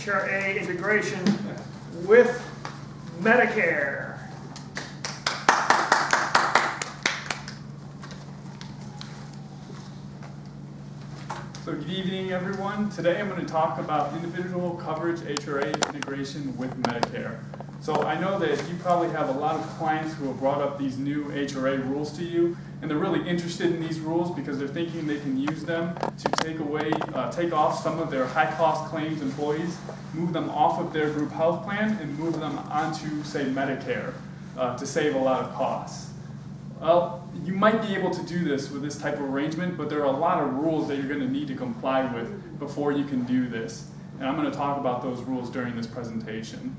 HRA integration with Medicare. So good evening, everyone. Today I'm going to talk about individual coverage HRA integration with Medicare. So I know that you probably have a lot of clients who have brought up these new HRA rules to you, and they're really interested in these rules because they're thinking they can use them to take off some of their high-cost claims employees, move them off of their group health plan, and move them onto, say, Medicare to save a lot of costs. Well, you might be able to do this with this type of arrangement, but there are a lot of rules that you're going to need to comply with before you can do this. And I'm going to talk about those rules during this presentation.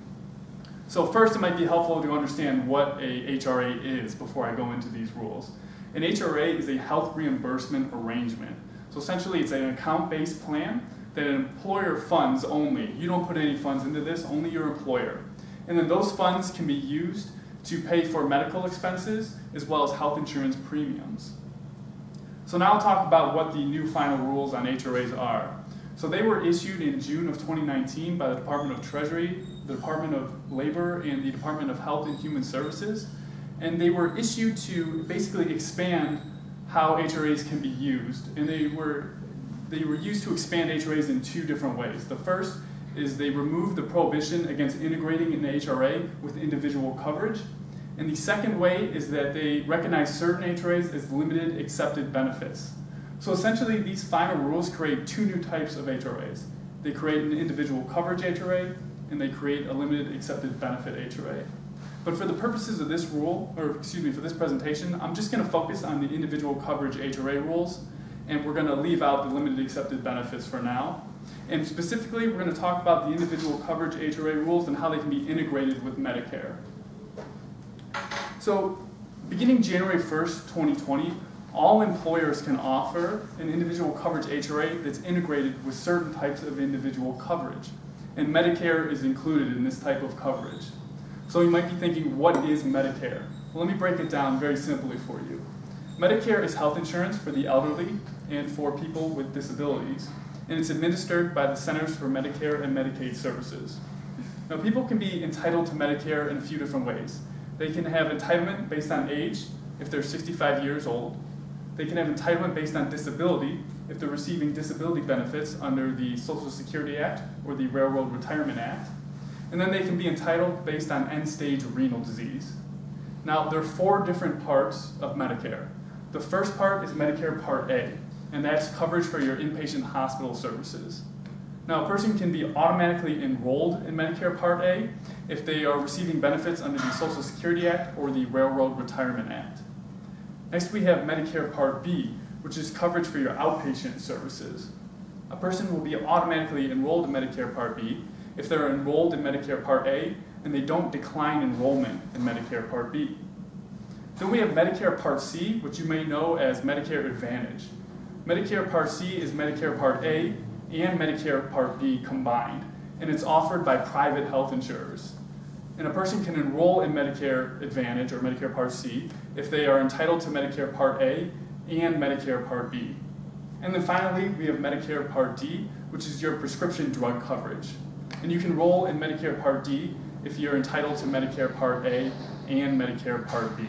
So first, it might be helpful to understand what a HRA is before I go into these rules. An HRA is a health reimbursement arrangement. So essentially, it's an account-based plan that an employer funds only. You don't put any funds into this, only your employer. And then those funds can be used to pay for medical expenses as well as health insurance premiums. So now I'll talk about what the new final rules on HRAs are. So they were issued in June of 2019 by the Department of Treasury, the Department of Labor, and the Department of Health and Human Services. And they were issued to basically expand how HRAs can be used. And they were used to expand HRAs in two different ways. The first is they removed the prohibition against integrating an HRA with individual coverage. And the second way is that they recognize certain HRAs as limited accepted benefits. So essentially, these final rules create two new types of HRAs. They create an individual coverage HRA, and they create a limited accepted benefit HRA. But for the purposes of this for this presentation, I'm just going to focus on the individual coverage HRA rules, and we're going to leave out the limited accepted benefits for now. And specifically, we're going to talk about the individual coverage HRA rules and how they can be integrated with Medicare. So, beginning January 1st, 2020, all employers can offer an individual coverage HRA that's integrated with certain types of individual coverage. And Medicare is included in this type of coverage. So you might be thinking, what is Medicare? Well, let me break it down very simply for you. Medicare is health insurance for the elderly and for people with disabilities, and it's administered by the Centers for Medicare and Medicaid Services. Now, people can be entitled to Medicare in a few different ways. They can have entitlement based on age, if they're 65 years old. They can have entitlement based on disability, if they're receiving disability benefits under the Social Security Act or the Railroad Retirement Act. And then they can be entitled based on end-stage renal disease. Now, there are four different parts of Medicare. The first part is Medicare Part A, and that's coverage for your inpatient hospital services. Now, a person can be automatically enrolled in Medicare Part A if they are receiving benefits under the Social Security Act or the Railroad Retirement Act. Next, we have Medicare Part B, which is coverage for your outpatient services. A person will be automatically enrolled in Medicare Part B if they're enrolled in Medicare Part A and they don't decline enrollment in Medicare Part B. Then we have Medicare Part C, which you may know as Medicare Advantage. Medicare Part C is Medicare Part A and Medicare Part B combined, and it's offered by private health insurers. And a person can enroll in Medicare Advantage or Medicare Part C if they are entitled to Medicare Part A and Medicare Part B. And then finally, we have Medicare Part D, which is your prescription drug coverage. And you can enroll in Medicare Part D if you're entitled to Medicare Part A and Medicare Part B.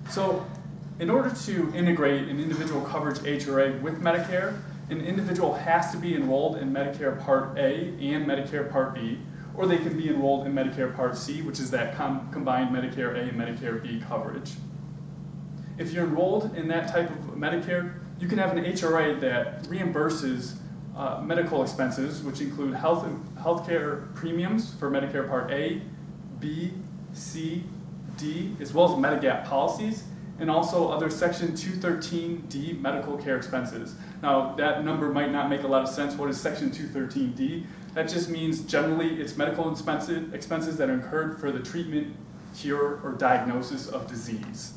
So, in order to integrate an individual coverage HRA with Medicare, an individual has to be enrolled in Medicare Part A and Medicare Part B, or they can be enrolled in Medicare Part C, which is that combined Medicare A and Medicare B coverage. If you're enrolled in that type of Medicare, you can have an HRA that reimburses medical expenses, which include healthcare premiums for Medicare Part A, B, C, D, as well as Medigap policies, and also other Section 213D medical care expenses. Now, that number might not make a lot of sense. What is Section 213D? That just means generally it's medical expenses that are incurred for the treatment, cure, or diagnosis of disease.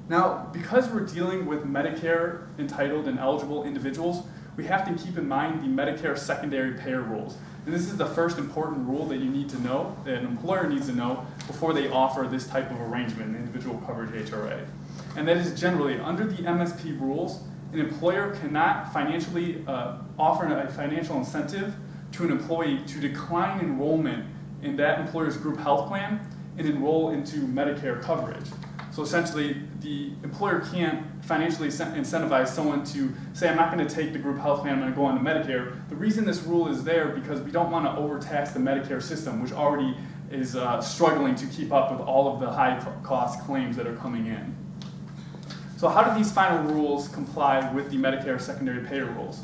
Now, because we're dealing with Medicare entitled and eligible individuals, we have to keep in mind the Medicare secondary payer rules. And this is the first important rule that you need to know, that an employer needs to know before they offer this type of arrangement, an individual coverage HRA. And that is generally, under the MSP rules, an employer cannot financially offer a financial incentive to an employee to decline enrollment in that employer's group health plan and enroll into Medicare coverage. So essentially, the employer can't financially incentivize someone to say, I'm not going to take the group health plan, I'm going to go on to Medicare. The reason this rule is there because we don't want to overtax the Medicare system, which already is struggling to keep up with all of the high cost claims that are coming in. So how do these final rules comply with the Medicare secondary payer rules?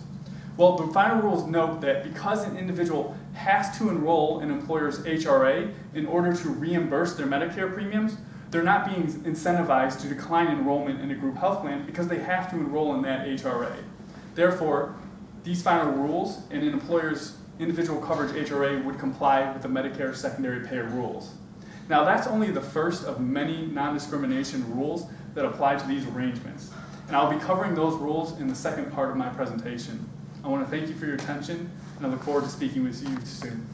Well, the final rules note that because an individual has to enroll in an employer's HRA in order to reimburse their Medicare premiums, they're not being incentivized to decline enrollment in a group health plan because they have to enroll in that HRA. Therefore, these final rules and an employer's individual coverage HRA would comply with the Medicare secondary payer rules. Now, that's only the first of many non-discrimination rules that apply to these arrangements. And I'll be covering those rules in the second part of my presentation. I want to thank you for your attention, and I look forward to speaking with you soon.